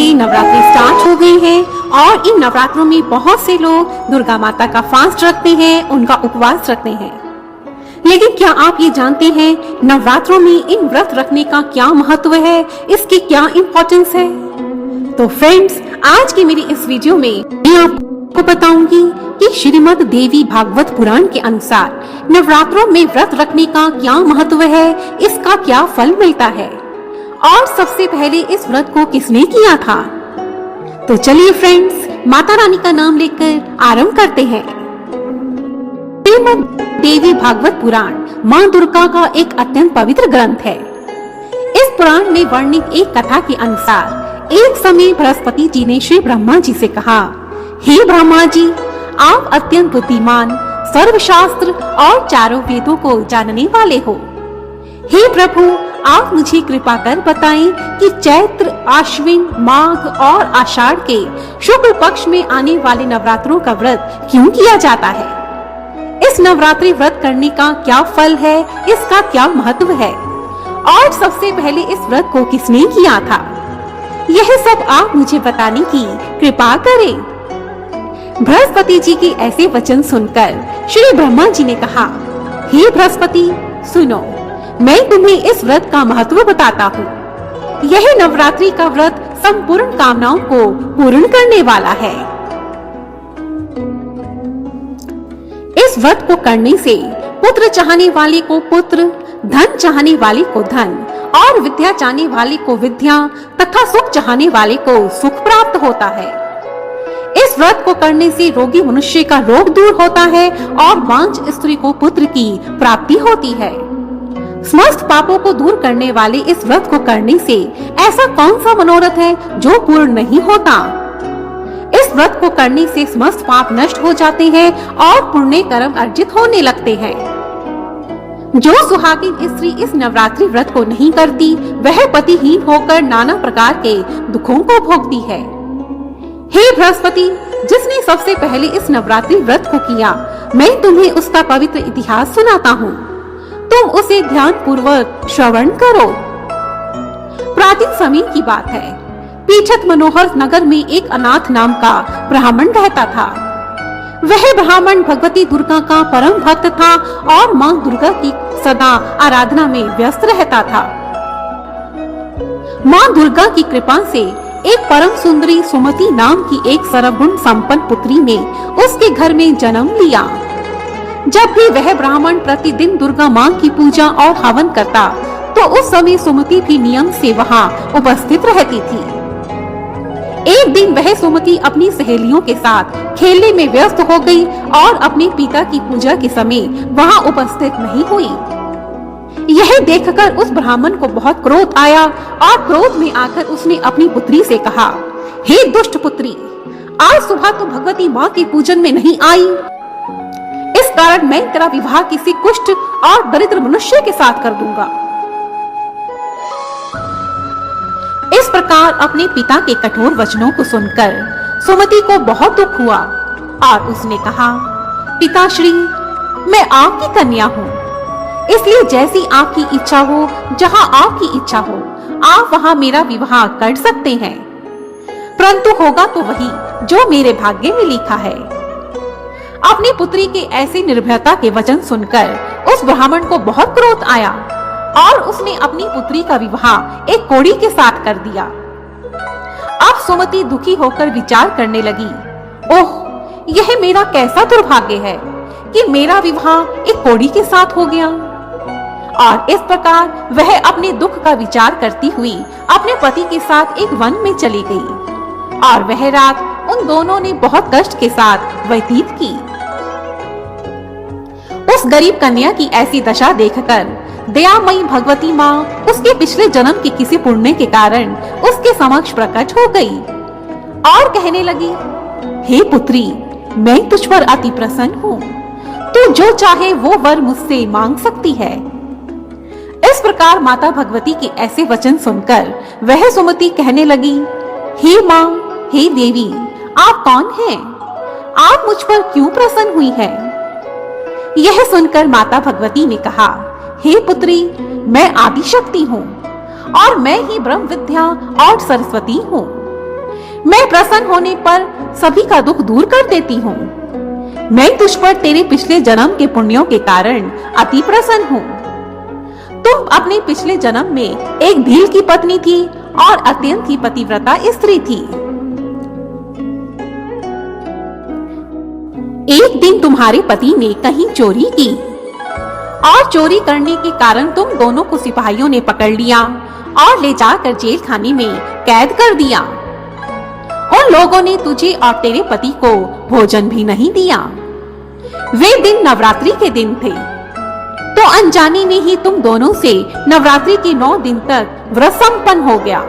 से नवरात्रि स्टार्ट हो गई है और इन नवरात्रों में बहुत से लोग दुर्गा माता का फास्ट रखते हैं, उनका उपवास रखते हैं। लेकिन क्या आप ये जानते हैं नवरात्रों में इन व्रत रखने का क्या महत्व है, इसकी क्या इम्पोर्टेंस है? तो फ्रेंड्स, आज की मेरी इस वीडियो में मैं आपको बताऊंगी कि श्रीमद् देवी भागवत पुराण के अनुसार नवरात्रों में व्रत रखने का क्या महत्व है, इसका क्या फल मिलता है और सबसे पहले इस व्रत को किसने किया था। तो चलिए फ्रेंड्स, माता रानी का नाम लेकर आरंभ करते हैं। श्रीमद् देवी भागवत पुराण माँ दुर्गा का एक अत्यंत पवित्र ग्रंथ है। इस पुराण में वर्णित एक कथा के अनुसार एक समय बृहस्पति जी ने श्री ब्रह्मा जी से कहा, हे ब्रह्मा जी, आप अत्यंत बुद्धिमान, सर्वशास्त्र और चारों वेदों को जानने वाले हो। हे प्रभु, आप मुझे कृपा कर बताएं कि चैत्र, आश्विन, माघ और आषाढ़ के शुक्ल पक्ष में आने वाले नवरात्रों का व्रत क्यों किया जाता है? इस नवरात्रि व्रत करने का क्या फल है, इसका क्या महत्व है और सबसे पहले इस व्रत को किसने किया था? यह सब आप मुझे बताने की कृपा करें। बृहस्पति जी के ऐसे वचन सुनकर श्री ब्रह्मा जी ने कहा, हे बृहस्पति, सुनो, मैं तुम्हें इस व्रत का महत्व बताता हूँ। यह नवरात्रि का व्रत संपूर्ण कामनाओं को पूर्ण करने वाला है। इस व्रत को करने से पुत्र चाहने वाले को पुत्र, धन चाहने वाले को धन और विद्या चाहने वाले को विद्या तथा सुख चाहने वाले को सुख प्राप्त होता है। इस व्रत को करने से रोगी मनुष्य का रोग दूर होता है और बांझ स्त्री को पुत्र की प्राप्ति होती है। समस्त पापों को दूर करने वाले इस व्रत को करने से ऐसा कौन सा मनोरथ है जो पूर्ण नहीं होता? इस व्रत को करने से समस्त पाप नष्ट हो जाते हैं और पुण्य कर्म अर्जित होने लगते हैं। जो सुहागिन स्त्री इस नवरात्रि व्रत को नहीं करती, वह पतिहीन होकर नाना प्रकार के दुखों को भोगती है। हे बृहस्पति, जिसने सबसे पहले इस नवरात्रि व्रत को किया, मैं तुम्हें उसका पवित्र इतिहास सुनाता हूँ। तुम उसे ध्यान पूर्वक श्रवण करो। प्राचीन समय की बात है। पीछत मनोहर नगर में एक अनाथ नाम का ब्राह्मण रहता था। वह ब्राह्मण भगवती दुर्गा का परम भक्त था और माँ दुर्गा की सदा आराधना में व्यस्त रहता था। माँ दुर्गा की कृपा से एक परम सुंदरी सुमति नाम की एक सर्वगुण संपन्न पुत्री ने उसके घर में जन्म लिया। जब भी वह ब्राह्मण प्रतिदिन दुर्गा माँ की पूजा और हवन करता, तो उस समय सुमति भी नियम से वहाँ उपस्थित रहती थी। एक दिन वह सुमति अपनी सहेलियों के साथ खेलने में व्यस्त हो गई और अपने पिता की पूजा के समय वहाँ उपस्थित नहीं हुई। यह देखकर उस ब्राह्मण को बहुत क्रोध आया और क्रोध में आकर उसने अपनी पुत्री से कहा, हे दुष्ट पुत्री, आज सुबह तो भगवती माँ के पूजन में नहीं आई। इस कारण मैं तेरा विवाह किसी कुष्ठ और दरिद्र मनुष्य के साथ कर दूंगा। इस प्रकार अपने पिता के कठोर वचनों को सुनकर सुमति को बहुत दुख हुआ और उसने कहा, पिताश्री, मैं आपकी कन्या हूँ, इसलिए जैसी आपकी इच्छा हो, जहाँ आपकी इच्छा हो, आप वहाँ मेरा विवाह कर सकते हैं, परंतु होगा तो वही जो मेरे भाग्य में लिखा है। अपनी पुत्री के ऐसे निर्भयता के वचन सुनकर उस ब्राह्मण को बहुत क्रोध आया और उसने अपनी पुत्री का विवाह एक कोढ़ी के साथ कर दिया। अब सुमति दुखी होकर विचार करने लगी, ओह, यह मेरा कैसा दुर्भाग्य है कि मेरा विवाह एक कोढ़ी के साथ हो गया। और इस प्रकार वह अपने दुख का विचार करती हुई अपने पति के साथ एक वन में चली गई और वह रात उन दोनों ने बहुत कष्ट के साथ व्यतीत की। उस गरीब कन्या की ऐसी दशा देखकर दयामयी भगवती माँ उसके पिछले जन्म के किसी पुण्य के कारण उसके समक्ष प्रकट हो गई और कहने लगी, हे पुत्री, मैं तुझ पर अति प्रसन्न हूँ, तू जो चाहे वो वर मुझसे मांग सकती है। इस प्रकार माता भगवती के ऐसे वचन सुनकर वह सुमति कहने लगी, हे माँ, हे देवी, आप कौन हैं? आप मुझ पर क्यों प्रसन्न हुई हैं? यह सुनकर माता भगवती ने कहा, हे पुत्री, मैं आदि शक्ति हूँ और मैं ही ब्रह्म विद्या और सरस्वती हूँ। मैं प्रसन्न होने पर सभी का दुख दूर कर देती हूँ। मैं तुझ पर तेरे पिछले जन्म के पुण्यों के कारण अति प्रसन्न हूँ। तुम अपने पिछले जन्म में एक भील की पत्नी थी और अत्यंत ही पतिव्रता स्त्री थी। एक दिन तुम्हारे पति ने कहीं चोरी की और चोरी करने के कारण तुम दोनों को सिपाहियों ने पकड़ लिया और ले जाकर जेल खाने में कैद कर दिया। उन लोगों ने तुझे और तेरे पति को भोजन भी नहीं दिया। वे दिन नवरात्रि के दिन थे, तो अनजाने में ही तुम दोनों से नवरात्रि के 9 दिन तक व्रत संपन्न हो गया।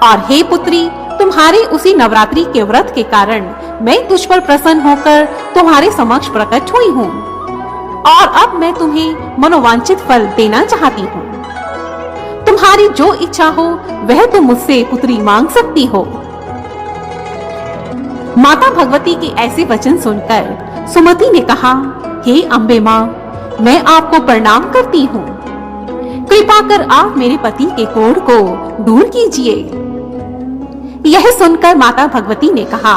और हे पुत्री, तुम्हारे उसी नवरात्रि के व्रत के कारण मैं तुझ पर प्रसन्न होकर तुम्हारे समक्ष प्रकट हुई हूँ और अब मैं तुम्हें मनोवांछित फल देना चाहती हूँ। तुम्हारी जो इच्छा हो वह तुम मुझसे पुत्री मांग सकती हो। माता भगवती के ऐसे वचन सुनकर सुमति ने कहा, हे अम्बे माँ, मैं आपको प्रणाम करती हूँ। कृपा कर आप मेरे पति के कोढ़ को दूर कीजिए। यह सुनकर माता भगवती ने कहा,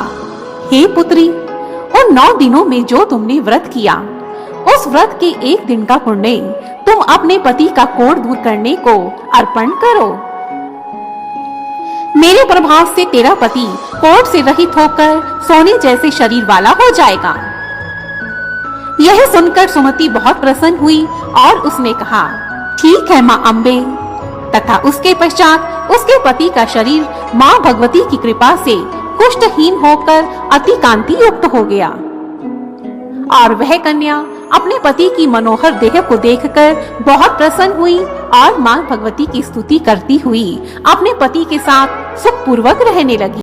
हे पुत्री, उन 9 दिनों में जो तुमने व्रत किया, उस व्रत के एक दिन का पुण्य तुम अपने पति का कोढ़ दूर करने को अर्पण करो। मेरे प्रभाव से तेरा पति कोढ़ से रहित होकर सोने जैसे शरीर वाला हो जाएगा। यह सुनकर सुमति बहुत प्रसन्न हुई और उसने कहा, ठीक है माँ अम्बे। तथा उसके पश्चात उसके पति का शरीर माँ भगवती की कृपा से कुष्ठहीन होकर अति कांति युक्त हो गया और वह कन्या अपने पति की मनोहर देह को देखकर बहुत प्रसन्न हुई और माँ भगवती की स्तुति करती हुई अपने पति के साथ सुखपूर्वक रहने लगी।